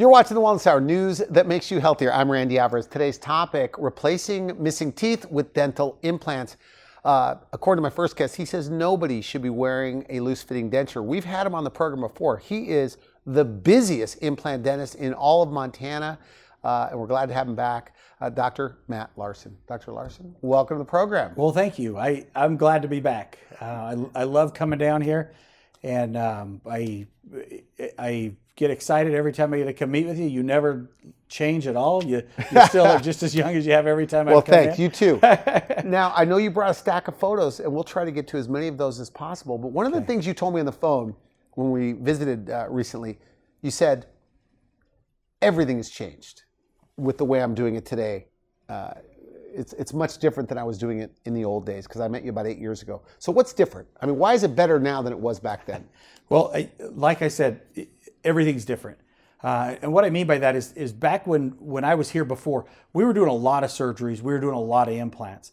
You're watching the Wellness Hour, news that makes you healthier. I'm Randy Alvarez. Today's topic, replacing missing teeth with dental implants. According to my first guest, he says nobody should be wearing a loose-fitting denture. We've had him on the program before. He is the busiest implant dentist in all of Montana, and we're glad to have him back, Dr. Matt Larsen. Dr. Larsen, welcome to the program. Well, thank you. I'm glad to be back. I love coming down here, and I get excited every time I get to come meet with you. You never change at all. You still are just as young as you have every time I come in. Well, thanks. You too. Now, I know you brought a stack of photos, and we'll try to get to as many of those as possible. But one of the things you told me on the phone when we visited recently, you said, everything has changed with the way I'm doing it today. It's much different than I was doing it in the old days because I met you about 8 years ago. So what's different? I mean, why is it better now than it was back then? Well, like I said, everything's different. And what I mean by that is back when I was here before, we were doing a lot of surgeries. We were doing a lot of implants.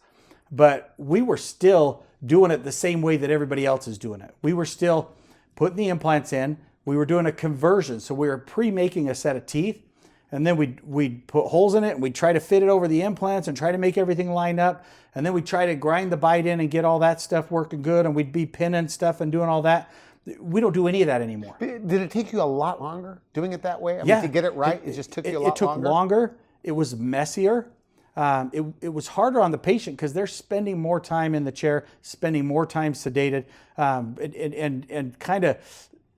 But we were still doing it the same way that everybody else is doing it. We were still putting the implants in. We were doing a conversion. So we were pre-making a set of teeth. And then we'd put holes in it and we'd try to fit it over the implants and try to make everything line up. And then we'd try to grind the bite in and get all that stuff working good. And we'd be pinning stuff and doing all that. We don't do any of that anymore. Did it take you a lot longer doing it that way? I mean, to get it right, it just took you a lot longer? It took longer. It was messier. It was harder on the patient because they're spending more time in the chair, spending more time sedated, and kind of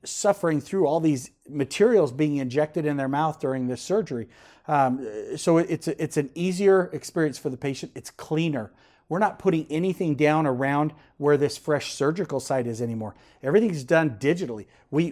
suffering through all these materials being injected in their mouth during this surgery. So it's an easier experience for the patient. It's cleaner. We're not putting anything down around where this fresh surgical site is anymore. Everything's done digitally. What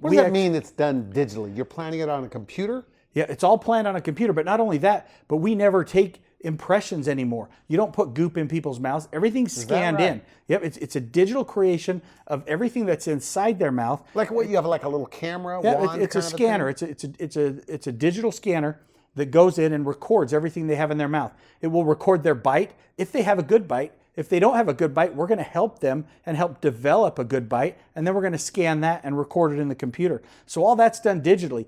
does that mean it's done digitally? You're planning it on a computer? Yeah, it's all planned on a computer, but not only that, but we never take impressions anymore. You don't put goop in people's mouths. Everything's scanned in. Yep, it's a digital creation of everything that's inside their mouth. Like what, you have like a little camera? Yeah, it's a scanner. It's a digital scanner that goes in and records everything they have in their mouth. It will record their bite. If they have a good bite, if they don't have a good bite, we're going to help them and help develop a good bite, and then we're going to scan that and record it in the computer. So all that's done digitally,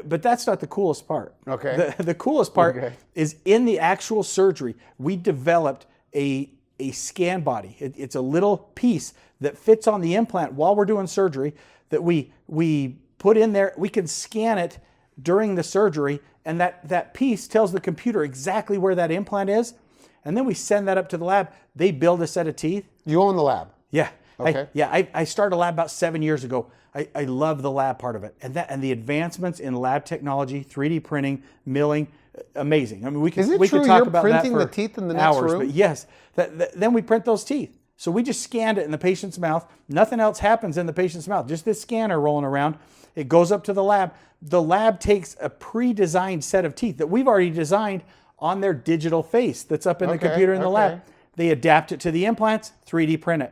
but that's not the coolest part. Okay. The coolest part is in the actual surgery, we developed a scan body. It's a little piece that fits on the implant while we're doing surgery that we put in there. We can scan it during the surgery, and that piece tells the computer exactly where that implant is. And then we send that up to the lab. They build a set of teeth. You own the lab? Yeah. Okay. I started a lab about 7 years ago. I love the lab part of it. And the advancements in lab technology, 3D printing, milling, amazing. I mean, we could talk about that for the teeth in the next hours, room? but yes. Then we print those teeth. So we just scanned it in the patient's mouth. Nothing else happens in the patient's mouth. Just this scanner rolling around. It goes up to the lab. The lab takes a pre-designed set of teeth that we've already designed on their digital face that's up in the computer in the lab. They adapt it to the implants, 3D print it.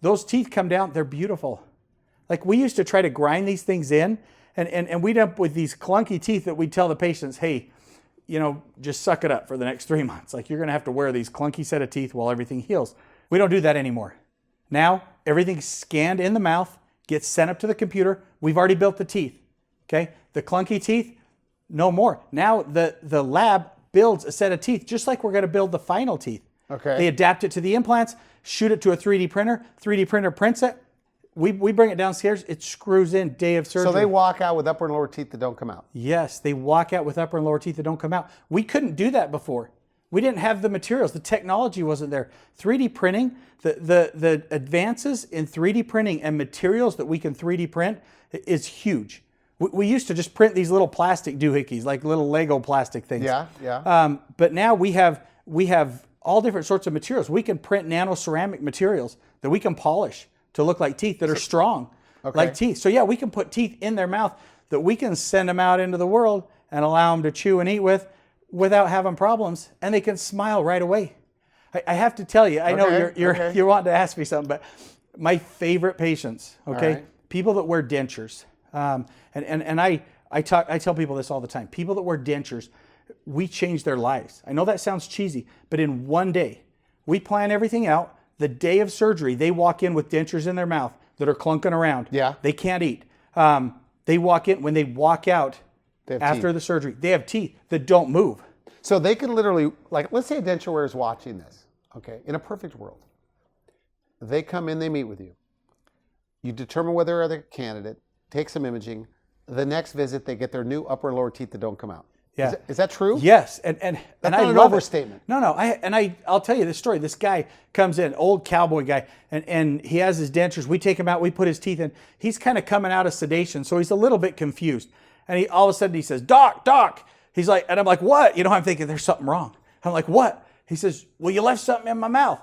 Those teeth come down, they're beautiful. Like we used to try to grind these things in, and we'd end up with these clunky teeth that we'd tell the patients, hey, just suck it up for the next 3 months. Like you're gonna have to wear these clunky set of teeth while everything heals. We don't do that anymore. Now, everything's scanned in the mouth, gets sent up to the computer. We've already built the teeth, okay? The clunky teeth, no more. Now the lab builds a set of teeth, just like we're going to build the final teeth. Okay. They adapt it to the implants, shoot it to a 3D printer. 3D printer prints it. We bring it downstairs. It screws in day of surgery. So they walk out with upper and lower teeth that don't come out? Yes, they walk out with upper and lower teeth that don't come out. We couldn't do that before. We didn't have the materials. The technology wasn't there. 3D printing, the advances in 3D printing and materials that we can 3D print is huge. We used to just print these little plastic doohickeys, like little Lego plastic things. Yeah. But now we have all different sorts of materials. We can print nano-ceramic materials that we can polish to look like teeth that are strong, like teeth. So yeah, we can put teeth in their mouth that we can send them out into the world and allow them to chew and eat with without having problems, and they can smile right away. I have to tell you, I know you're wanting to ask me something, but my favorite patients, people that wear dentures. And I tell people this all the time. People that wear dentures, we change their lives. I know that sounds cheesy, but in one day, we plan everything out. The day of surgery, they walk in with dentures in their mouth that are clunking around. Yeah. They can't eat. They walk in. When they walk out, after the surgery. They have teeth that don't move. So they can literally, like, let's say a denture wearer is watching this, okay, in a perfect world. They come in, they meet with you. You determine whether they're a candidate, take some imaging. The next visit, they get their new upper and lower teeth that don't come out. Yeah. Is that true? Yes, and That's I not an love overstatement. It. No, I'll tell you this story. This guy comes in, old cowboy guy, and he has his dentures. We take him out, we put his teeth in. He's kind of coming out of sedation, so he's a little bit confused. And he all of a sudden he says, "Doc." He's like, and I'm like, "What?" I'm thinking there's something wrong. I'm like, "What?" He says, "Well, you left something in my mouth."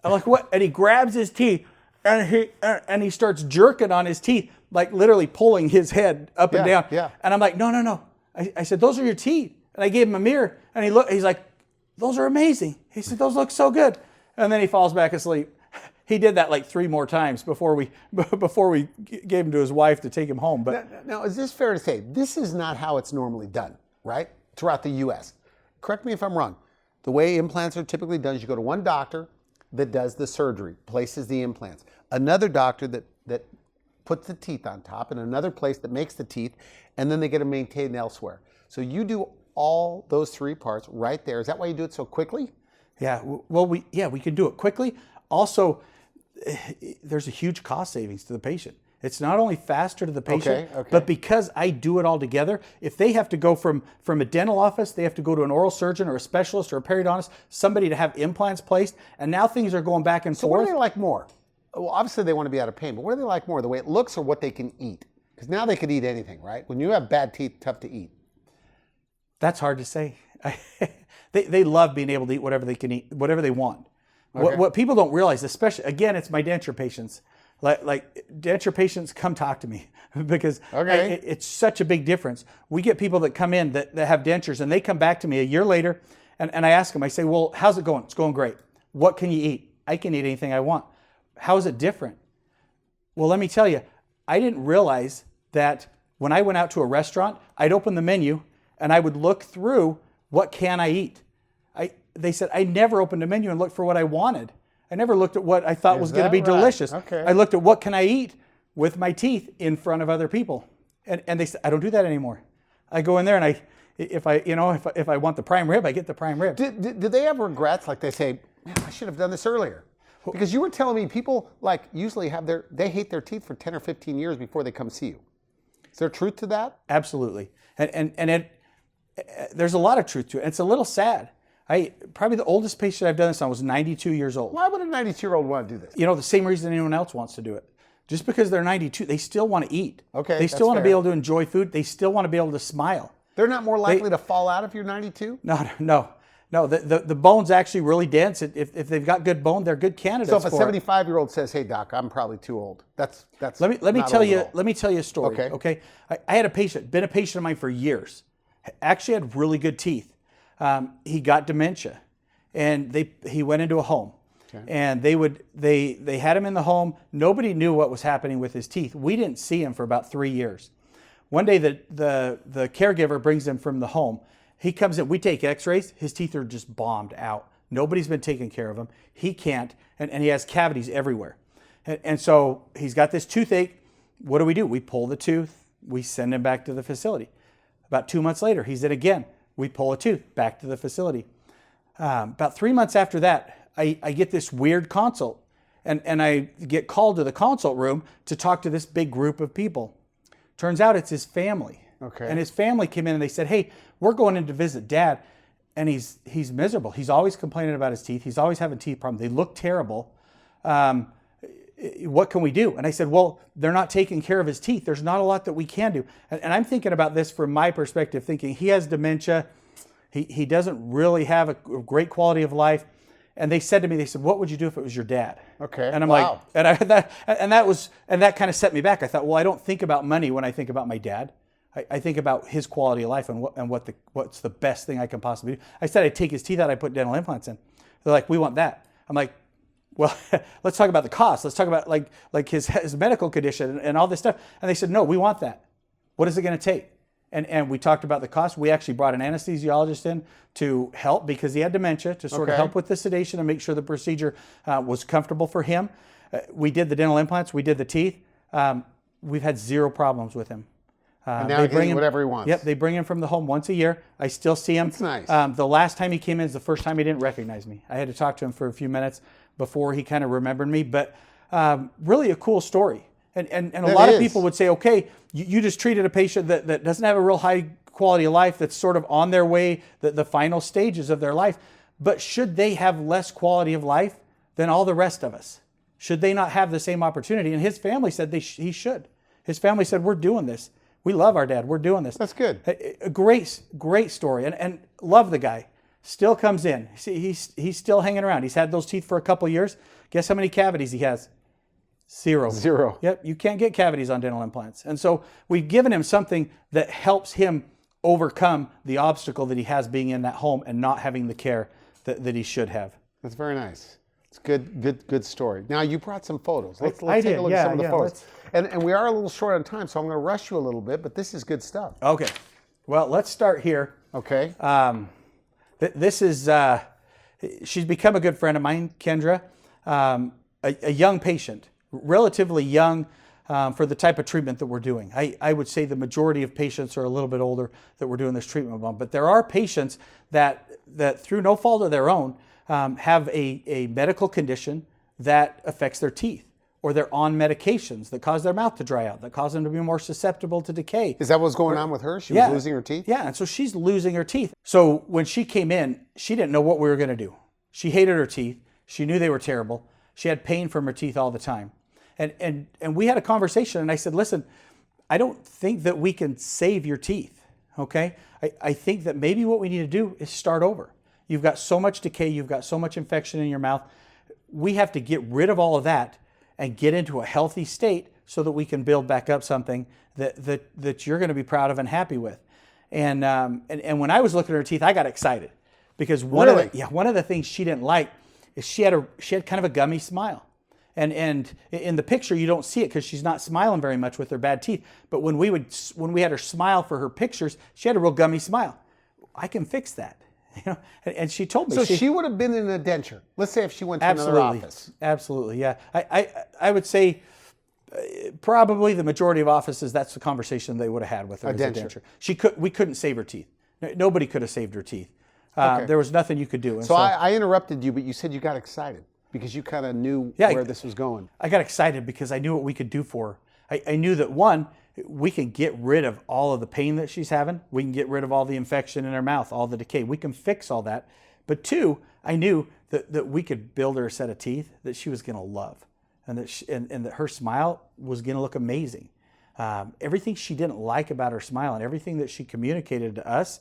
I'm like, "What?" And he grabs his teeth and he starts jerking on his teeth, like literally pulling his head up and down. Yeah. And I'm like, no. I said, "Those are your teeth." And I gave him a mirror, and he's like, "Those are amazing." He said, "Those look so good." And then he falls back asleep. He did that like 3 more times before we gave him to his wife to take him home. But now, is this fair to say? This is not how it's normally done, right? Throughout the U.S. Correct me if I'm wrong. The way implants are typically done is you go to one doctor that does the surgery, places the implants, another doctor that puts the teeth on top, and another place that makes the teeth, and then they get them maintained elsewhere. So you do all those 3 parts right there. Is that why you do it so quickly? yeah, well, we can do it quickly. Also, there's a huge cost savings to the patient. It's not only faster to the patient, Okay. but because I do it all together, if they have to go from a dental office, they have to go to an oral surgeon or a specialist or a periodontist, somebody to have implants placed, and now things are going back and So what forth. do they like more? Well, obviously they want to be out of pain, but what do they like more? The way it looks or what they can eat? Because now they can eat anything, right? When you have bad teeth, tough to eat. That's hard to say. They love being able to eat whatever they can eat, whatever they want. Okay. What people don't realize, especially, again, it's my denture patients. Like denture patients come talk to me because it's such a big difference. We get people that come in that have dentures, and they come back to me a year later, and I ask them, I say, "Well, how's it going?" "It's going great." "What can you eat?" "I can eat anything I want." "How is it different?" Well, let me tell you, I didn't realize that when I went out to a restaurant, I'd open the menu and I would look through, what can I eat? They said, I never opened a menu and looked for what I wanted. I never looked at what I thought was going to be delicious. Okay. I looked at what can I eat with my teeth in front of other people. And they said, I don't do that anymore. I go in there and if I want the prime rib, I get the prime rib. Did they have regrets? Like they say, "Man, I should have done this earlier." Because you were telling me people like usually they hate their teeth for 10 or 15 years before they come see you. Is there truth to that? Absolutely. And there's a lot of truth to it. It's a little sad. Probably the oldest patient I've done this on was 92 years old. Why would a 92-year-old want to do this? The same reason anyone else wants to do it. Just because they're 92, they still want to eat. Okay, They still want to be fair. able to enjoy food. They still want to be able to smile. They're not more likely to fall out if you're 92? No. The bone's actually really dense. If they've got good bone, they're good candidates. So if a for it. 75-year-old says, "Hey doc, I'm probably too old," that's Let me not tell old you. at all. Let me tell you a story. Okay. I had a patient, been a patient of mine for years. Actually had really good teeth. He got dementia, and he went into a home, and they had him in the home. Nobody knew what was happening with his teeth. We didn't see him for about 3 years. One day the caregiver brings him from the home. He comes in. We take X-rays. His teeth are just bombed out. Nobody's been taking care of him. He can't, and he has cavities everywhere. And so he's got this toothache. What do? We pull the tooth. We send him back to the facility. About 2 months later, he's in again. We pull a tooth, back to the facility. About 3 months after that, I get this weird consult, and I get called to the consult room to talk to this big group of people. Turns out it's his family. Okay. And his family came in and they said, "Hey, we're going in to visit Dad, and he's miserable. He's always complaining about his teeth. He's always having teeth problems. They look terrible. What can we do?" And I said, "Well, they're not taking care of his teeth. There's not a lot that we can do." And I'm thinking about this from my perspective, thinking he has dementia. He doesn't really have a great quality of life. And they said to me, "What would you do if it was your dad?" Okay. And I'm Wow. like, that kind of set me back. I thought, well, I don't think about money when I think about my dad. I think about his quality of life and what's the best thing I can possibly do. I said I'd take his teeth out, I'd put dental implants in. They're like, "We want that." I'm like, "Well, let's talk about the cost. Let's talk about like his medical condition and all this stuff." And they said, "No, we want that. What is it going to take?" And we talked about the cost. We actually brought an anesthesiologist in to help because he had dementia, to sort of help with the sedation and make sure the procedure was comfortable for him. We did the dental implants. We did the teeth. We've had zero problems with him. And now he can eat whatever he wants. Yep, they bring him from the home once a year. I still see him. That's nice. The last time he came in is the first time he didn't recognize me. I had to talk to him for a few minutes before he kind of remembered me. But really a cool story. And a lot of people would say, okay, you just treated a patient that doesn't have a real high quality of life, that's sort of on their way, the final stages of their life. But should they have less quality of life than all the rest of us? Should they not have the same opportunity? And his family said he should. His family said, we're doing this. We love our dad. We're doing this. That's good. A great story. And love the guy. Still comes in. He's still hanging around. He's had those teeth for a couple years. Guess how many cavities he has? Zero. Yep, you can't get cavities on dental implants. And so we've given him something that helps him overcome the obstacle that he has being in that home and not having the care that he should have. That's very nice. It's good story. Now you brought some photos. Let's I take did. a look Yeah, at some of the yeah, photos. And we are a little short on time, so I'm going to rush you a little bit, but this is good stuff. Okay. Well, let's start here. Okay. This is, she's become a good friend of mine, Kendra, a young patient, relatively young for the type of treatment that we're doing. I would say the majority of patients are a little bit older that we're doing this treatment on, but there are patients that through no fault of their own have a medical condition that affects their teeth, or they're on medications that cause their mouth to dry out, that cause them to be more susceptible to decay. Is that what's going on with her? She was losing her teeth? Yeah, and so she's losing her teeth. So when she came in, she didn't know what we were going to do. She hated her teeth. She knew they were terrible. She had pain from her teeth all the time. And we had a conversation, and I said, listen, I don't think that we can save your teeth, okay? I think that maybe what we need to do is start over. You've got so much decay. You've got so much infection in your mouth. We have to get rid of all of that and get into a healthy state so that we can build back up something that you're going to be proud of and happy with. And when I was looking at her teeth, I got excited because one of the things she didn't like is she had kind of a gummy smile. And in the picture, you don't see it because she's not smiling very much with her bad teeth. But when we had her smile for her pictures, she had a real gummy smile. I can fix that. You know, and she told me. So she would have been in a denture. Let's say if she went to another office. Absolutely, yeah. I would say probably the majority of offices, that's the conversation they would have had with her. A denture. We couldn't save her teeth. Nobody could have saved her teeth. There was nothing you could do. And so I interrupted you, but you said you got excited because you kind of knew where this was going. I got excited because I knew what we could do for her. I knew that one, we can get rid of all of the pain that she's having. We can get rid of all the infection in her mouth, all the decay. We can fix all that. But two, I knew that we could build her a set of teeth that she was going to love, and that her smile was going to look amazing. Everything she didn't like about her smile and everything that she communicated to us,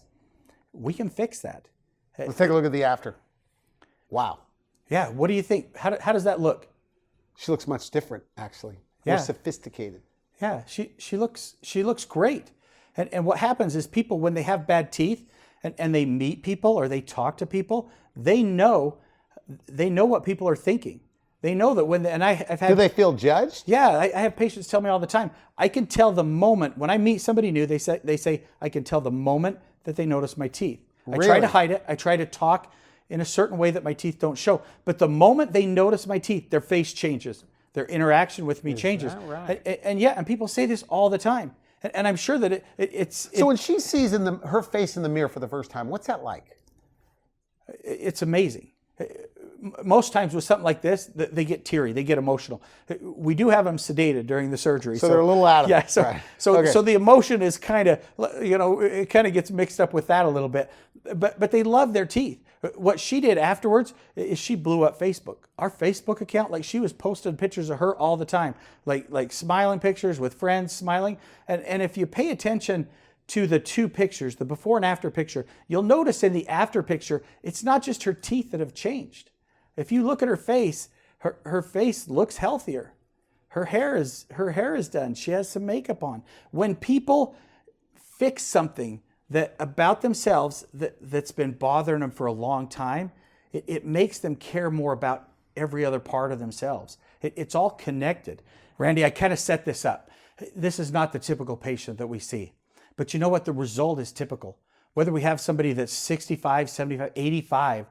we can fix that. Let's take a look at the after. Wow. Yeah. What do you think? How does that look? She looks much different, actually. More sophisticated. Yeah, she looks great. And what happens is people, when they have bad teeth and they meet people or they talk to people, they know what people are thinking. They know that I've had. Do they feel judged? Yeah, I have patients tell me all the time. I can tell the moment when I meet somebody new. They say I can tell the moment that they notice my teeth. Really? I try to hide it. I try to talk in a certain way that my teeth don't show. But the moment they notice my teeth, their face changes. Their interaction with me changes. Right? And people say this all the time. And I'm sure that it's... So when she sees her face in the mirror for the first time, what's that like? It's amazing. Most times with something like this, they get teary, they get emotional. We do have them sedated during the surgery. So they're a little out of it. Yeah, so the emotion is kind of, it kind of gets mixed up with that a little bit. But they love their teeth. What she did afterwards is she blew up Facebook. Our Facebook account, like she was posting pictures of her all the time, like smiling pictures with friends smiling. And if you pay attention to the two pictures, the before and after picture, you'll notice in the after picture, it's not just her teeth that have changed. If you look at her face looks healthier. Her hair is done. She has some makeup on. When people fix something about themselves that's been bothering them for a long time, it makes them care more about every other part of themselves. It's all connected. Randy, I kind of set this up. This is not the typical patient that we see. But you know what? The result is typical. Whether we have somebody that's 65, 75, 85,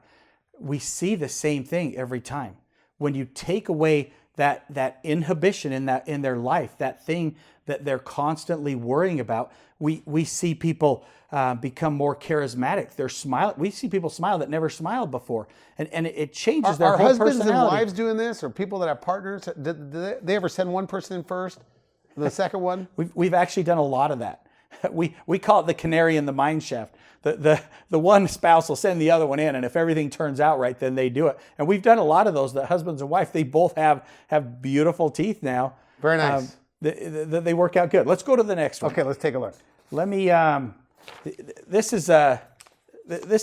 we see the same thing every time. When you take away that inhibition in their life, that thing that they're constantly worrying about. We see people become more charismatic. They're smile. We see people smile that never smiled before, and it changes their Are whole husbands personality. and wives doing this, or people that have partners? Did they ever send one person in first, the second one? We've actually done a lot of that. We call it the canary in the mine shaft. The one spouse will send the other one in, and if everything turns out right, then they do it. And we've done a lot of those. That husbands and wife, they both have beautiful teeth now. Very nice. They work out good. Let's go to the next one. Okay, let's take a look. Let me. This is a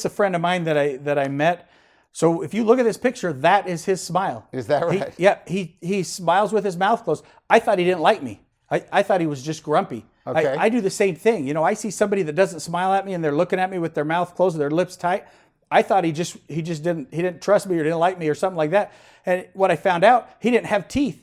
friend of mine that I met. So if you look at this picture, that is his smile. Is that right? He smiles with his mouth closed. I thought he didn't like me. I thought he was just grumpy. Okay. I do the same thing. You know, I see somebody that doesn't smile at me and they're looking at me with their mouth closed, their lips tight. I thought he didn't trust me or didn't like me or something like that. And what I found out, he didn't have teeth.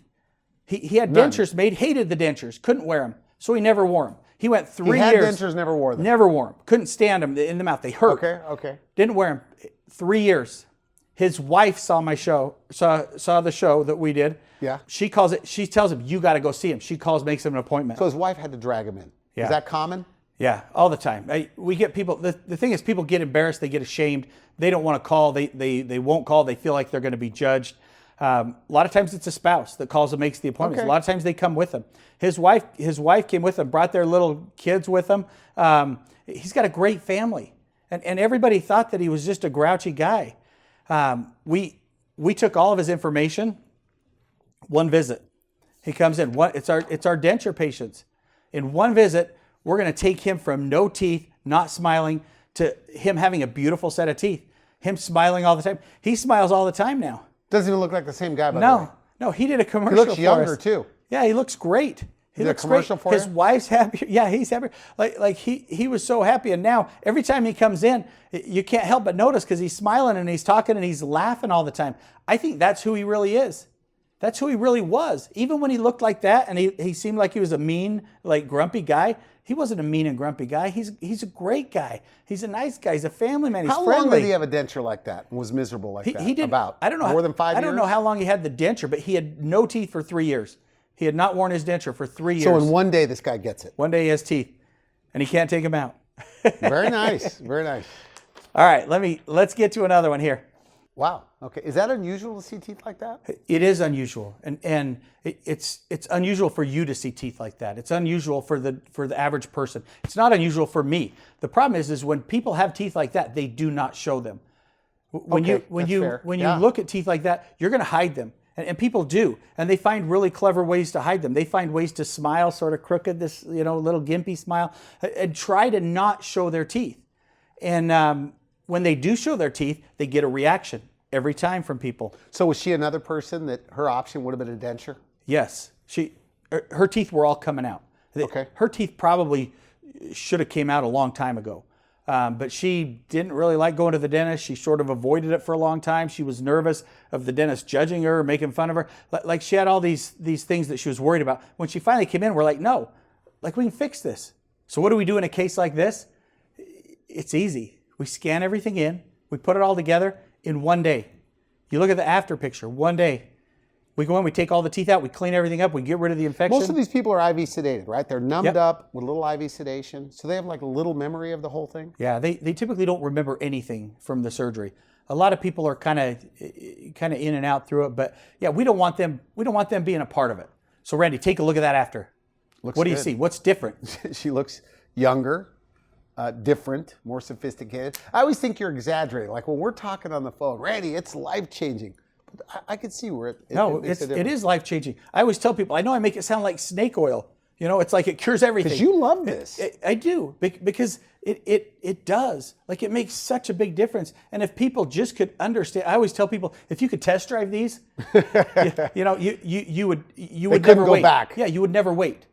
He had dentures made, hated the dentures, couldn't wear them, so he never wore them. He went 3 years. He had dentures, never wore them. Never wore them. Couldn't stand them in the mouth. They hurt. Okay. Didn't wear them. 3 years. His wife saw my show, saw the show that we did. Yeah. She tells him, you got to go see him. She makes him an appointment. So his wife had to drag him in. Yeah. Is that common? Yeah, all the time. We get people, the thing is people get embarrassed, they get ashamed. They don't want to call. They won't call. They feel like they're going to be judged. A lot of times it's a spouse that calls and makes the appointments. Okay. A lot of times they come with him. His wife came with him, brought their little kids with him. He's got a great family. And everybody thought that he was just a grouchy guy. We took all of his information, one visit. He comes in, it's our denture patients. In one visit, we're going to take him from no teeth, not smiling, to him having a beautiful set of teeth. Him smiling all the time. He smiles all the time now. Doesn't even look like the same guy, by the way. No, he did a commercial He looks for younger, us. too. Yeah, he looks great. He looks a commercial great. for His you? wife's happy. Yeah, he's happy. Like he was so happy. And now every time he comes in, you can't help but notice because he's smiling and he's talking and he's laughing all the time. I think that's who he really is. That's who he really was. Even when he looked like that and he seemed like he was a mean, like grumpy guy, he wasn't a mean and grumpy guy. He's a great guy. He's a nice guy. He's a family man. He's How friendly. long did he have a denture like that and was miserable like that? He did About I don't know more than 5 years? I don't know how long he had the denture, but he had no teeth for 3 years. He had not worn his denture for 3 years. So in one day, this guy gets it. One day he has teeth, and he can't take them out. Very nice. Very nice. All right, let's get to another one here. Wow. Okay. Is that unusual to see teeth like that? It is unusual, and it's unusual for you to see teeth like that. It's unusual for the average person. It's not unusual for me. The problem is when people have teeth like that, they do not show them. When you look at teeth like that, you're going to hide them. And people do, and they find really clever ways to hide them. They find ways to smile sort of crooked, this little gimpy smile, and try to not show their teeth. And when they do show their teeth, they get a reaction every time from people. So was she another person that her option would have been a denture? Yes, her teeth were all coming out. Okay. Her teeth probably should have came out a long time ago. But she didn't really like going to the dentist. She sort of avoided it for a long time. She was nervous of the dentist judging her, making fun of her. Like she had all these things that she was worried about. When she finally came in, we're like, no, like we can fix this. So what do we do in a case like this? It's easy. We scan everything in. We put it all together in one day. You look at the after picture, one day. We go in, we take all the teeth out, we clean everything up, we get rid of the infection. Most of these people are IV sedated, right? They're numbed up with a little IV sedation. So they have like a little memory of the whole thing? Yeah, they typically don't remember anything from the surgery. A lot of people are kind of in and out through it, but yeah, we don't want them being a part of it. So Randy, take a look at that after. What do you see? What's different? She looks younger, different, more sophisticated. I always think you're exaggerating. Like when we're talking on the phone, Randy, it's life-changing. I could see where it is life-changing. I always tell people, I know I make it sound like snake oil. It's like it cures everything. Because you love this. I do, because it does. Like it makes such a big difference. And if people just could understand, I always tell people, if you could test drive these, you would never wait. Go back. Yeah, you would never wait.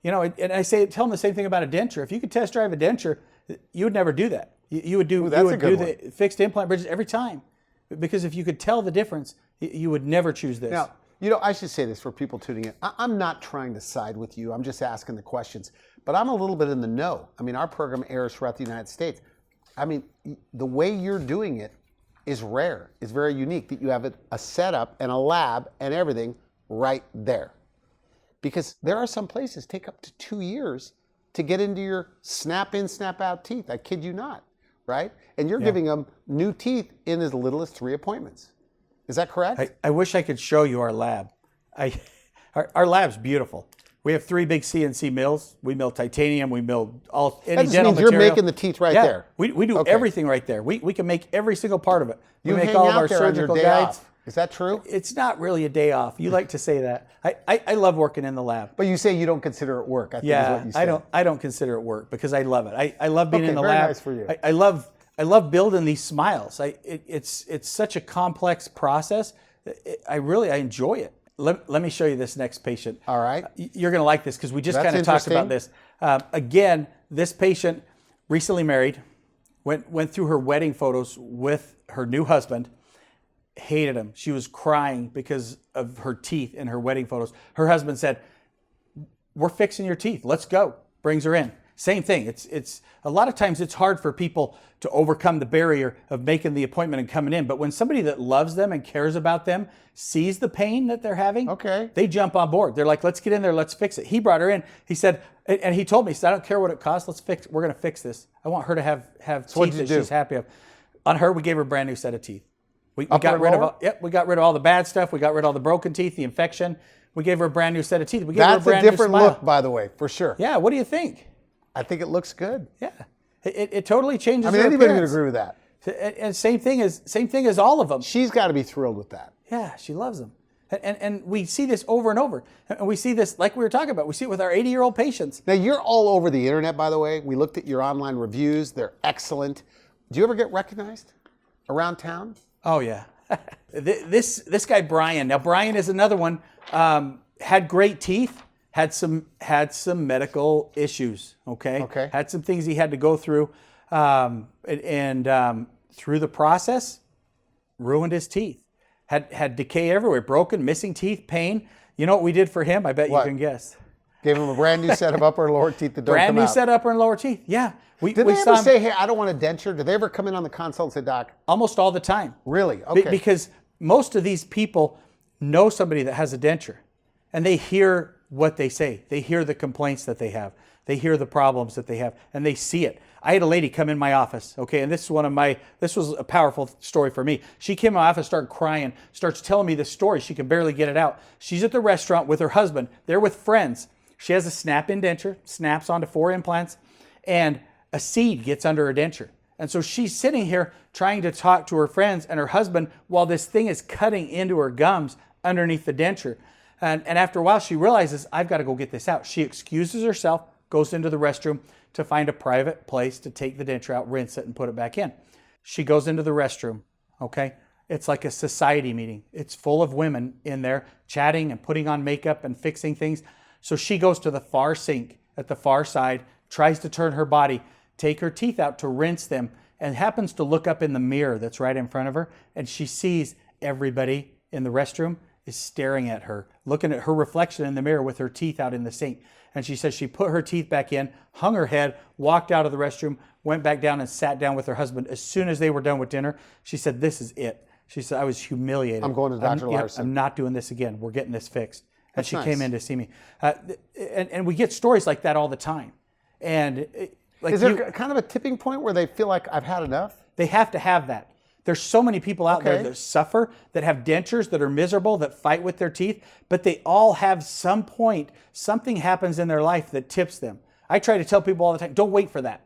And I tell them the same thing about a denture. If you could test drive a denture, you would never do that. You would do the fixed implant bridges every time. Because if you could tell the difference, you would never choose this. Now, I should say this for people tuning in. I'm not trying to side with you. I'm just asking the questions. But I'm a little bit in the know. I mean, our program airs throughout the United States. I mean, the way you're doing it is rare. It's very unique that you have a setup and a lab and everything right there. Because there are some places take up to 2 years to get into your snap in, snap out teeth. I kid you not, right? And you're giving them new teeth in as little as 3 appointments. Is that correct? I wish I could show you our lab. Our lab's beautiful. We have 3 big CNC mills. We mill titanium. We mill any that dental means material. you're making the teeth right there. We do everything right there. We can make every single part of it. We You make hang all of out our there on your surgical day guides. off. Is that true? It's not really a day off. You like to say that. I love working in the lab. But you say you don't consider it work. I think is what you said. I don't consider it work because I love it. I love being in the very lab. nice for you. I love building these smiles. It's such a complex process. I enjoy it. Let me show you this next patient. All right. You're going to like this because we just That's kind of talked about interesting. this. Again, this patient recently married, went through her wedding photos with her new husband, hated him. She was crying because of her teeth in her wedding photos. Her husband said, "We're fixing your teeth. Let's go." Brings her in. Same thing. It's a lot of times it's hard for people to overcome the barrier of making the appointment and coming in. But when somebody that loves them and cares about them sees the pain that they're having, they jump on board. They're like, "Let's get in there. Let's fix it." He brought her in. He said, and he told me, he said, "I don't care what it costs. We're going to fix this. I want her to have teeth that she's happy of." On her, we gave her a brand new set of teeth. We got rid of we got rid of all the bad stuff. We got rid of all the broken teeth, the infection. We gave her a brand new set of teeth. We gave her a brand new smile. That's a different look, by the way, for sure. Yeah. What do you think? I think it looks good. Yeah. It totally changes. I mean, her anybody would appearance. agree with that. And same thing as all of them. She's got to be thrilled with that. Yeah, she loves them. And we see this over and over. And we see this, like we were talking about, we see it with our 80-year-old patients. Now, you're all over the internet, by the way. We looked at your online reviews. They're excellent. Do you ever get recognized around town? Oh, yeah. This guy, Brian. Now, Brian is another one. Had great teeth. Had some medical issues. Okay. Had some things he had to go through, and through the process, ruined his teeth. Had decay everywhere, broken, missing teeth, pain. You know what we did for him? I bet you can guess. Gave him a brand new set of upper and lower teeth that don't Brand come new out. set of upper and lower teeth. Yeah. Did they ever say, "Hey, I don't want a denture"? Did they ever come in on the consult and say, "Doc"? Almost all the time. Really? Okay. Because most of these people know somebody that has a denture, and they hear what they say. They hear the complaints that they have. They hear the problems that they have, and they see it. I had a lady come in my office, okay, and this was a powerful story for me. She came in my office, started crying, starts telling me this story. She can barely get it out. She's at the restaurant with her husband. They're with friends. She has a snap-in denture, snaps onto 4 implants, and a seed gets under her denture. And so she's sitting here trying to talk to her friends and her husband while this thing is cutting into her gums underneath the denture. And after a while, she realizes, I've got to go get this out. She excuses herself, goes into the restroom to find a private place to take the denture out, rinse it, and put it back in. She goes into the restroom, okay? It's like a society meeting. It's full of women in there chatting and putting on makeup and fixing things. So she goes to the far sink at the far side, tries to turn her body, take her teeth out to rinse them, and happens to look up in the mirror that's right in front of her, and she sees everybody in the restroom is staring at her, looking at her reflection in the mirror with her teeth out in the sink. And she says she put her teeth back in, hung her head, walked out of the restroom, went back down and sat down with her husband. As soon as they were done with dinner, she said, "This is it." She said, "I was humiliated. I'm going to Dr. Larsen. I'm not doing this again. We're getting this fixed." And That's she nice. came in to see me. And we get stories like that all the time. And is there kind of a tipping point where they feel like, "I've had enough"? They have to have that. There's so many people out there that suffer, that have dentures, that are miserable, that fight with their teeth, but they all have some point, something happens in their life that tips them. I try to tell people all the time, don't wait for that.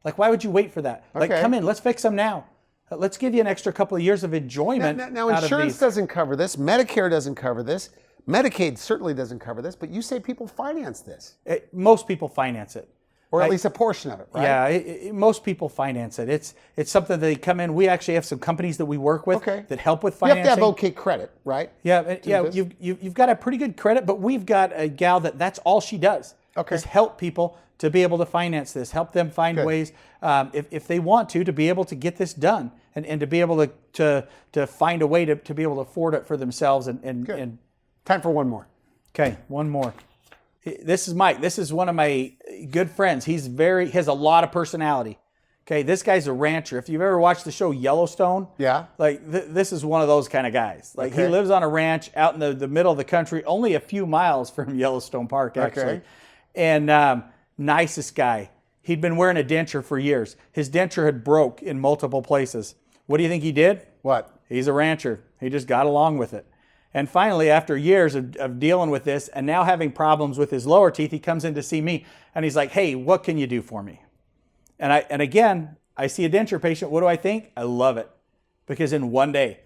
Like, why would you wait for that? Like, come in, let's fix them now. Let's give you an extra couple of years of enjoyment. Now insurance doesn't cover this. Medicare doesn't cover this. Medicaid certainly doesn't cover this, but you say people finance this. Most people finance it. Or at least a portion of it, right? Yeah, most people finance it. It's something that they come in. We actually have some companies that we work with that help with financing. You have to have okay credit, right? Yeah, you've got a pretty good credit, but we've got a gal that's all she does. Is help people to be able to finance this, help them find ways, if they want to be able to get this done and to be able to find a way to be able to afford it for themselves. And time for one more. Okay, one more. This is Mike. This is one of my good friends. He has a lot of personality. Okay, this guy's a rancher. If you've ever watched the show Yellowstone, Yeah. like this is one of those kind of guys. Like he Okay. lives on a ranch out in the middle of the country, only a few miles from Yellowstone Park, actually. Okay. And nicest guy. He'd been wearing a denture for years. His denture had broke in multiple places. What do you think he did? What? He's a rancher. He just got along with it. And finally, after years of dealing with this and now having problems with his lower teeth, he comes in to see me and he's like, hey, what can you do for me? And again, I see a denture patient. What do I think? I love it. Because in one day,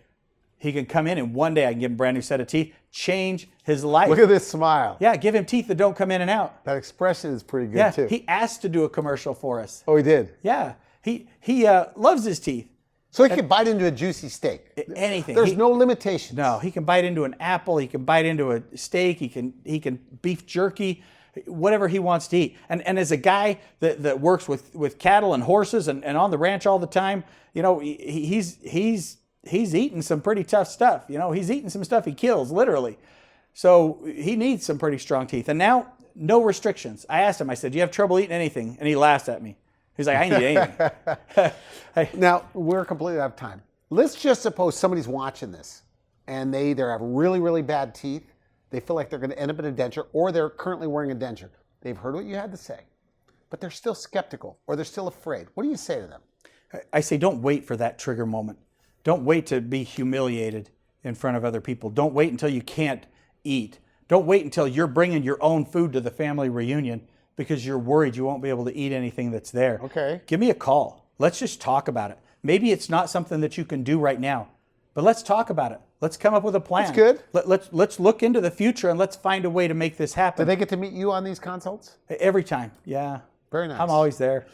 he can come in one day I can give him a brand new set of teeth, change his life. Look at this smile. Yeah, give him teeth that don't come in and out. That expression is pretty good Yeah, too. he asked to do a commercial for us. Oh, he did. Yeah, he loves his teeth. So he can bite into a juicy steak. Anything. There's no limitations. No, he can bite into an apple. He can bite into a steak. He can beef jerky, whatever he wants to eat. And as a guy that works with cattle and horses and on the ranch all the time, you know, he's eating some pretty tough stuff. You know, he's eating some stuff he kills, literally. So he needs some pretty strong teeth. And now, no restrictions. I asked him, I said, do you have trouble eating anything? And he laughs at me. He's like, I ain't eat anything. Now, we're completely out of time. Let's just suppose somebody's watching this and they either have really, really bad teeth, they feel like they're going to end up in a denture, or they're currently wearing a denture. They've heard what you had to say, but they're still skeptical or they're still afraid. What do you say to them? I say, don't wait for that trigger moment. Don't wait to be humiliated in front of other people. Don't wait until you can't eat. Don't wait until you're bringing your own food to the family reunion because you're worried you won't be able to eat anything that's there. Okay. Give me a call. Let's just talk about it. Maybe it's not something that you can do right now, but let's talk about it. Let's come up with a plan. That's good. Let's look into the future and let's find a way to make this happen. Do they get to meet you on these consults? Every time. Yeah. Very nice. I'm always there.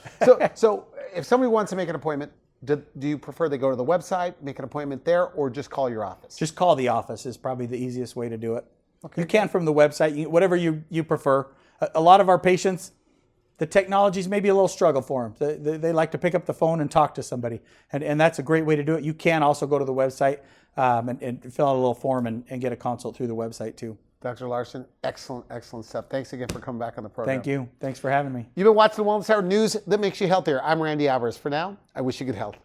So if somebody wants to make an appointment, do you prefer they go to the website, make an appointment there, or just call your office? Just call the office is probably the easiest way to do it. Okay. You can from the website, whatever you prefer. A lot of our patients, the technology is maybe a little struggle for them. They like to pick up the phone and talk to somebody. And that's a great way to do it. You can also go to the website and fill out a little form and get a consult through the website too. Dr. Larsen, excellent, excellent stuff. Thanks again for coming back on the program. Thank you. Thanks for having me. You've been watching the Wellness Hour news that makes you healthier. I'm Randy Alvarez. For now, I wish you good health.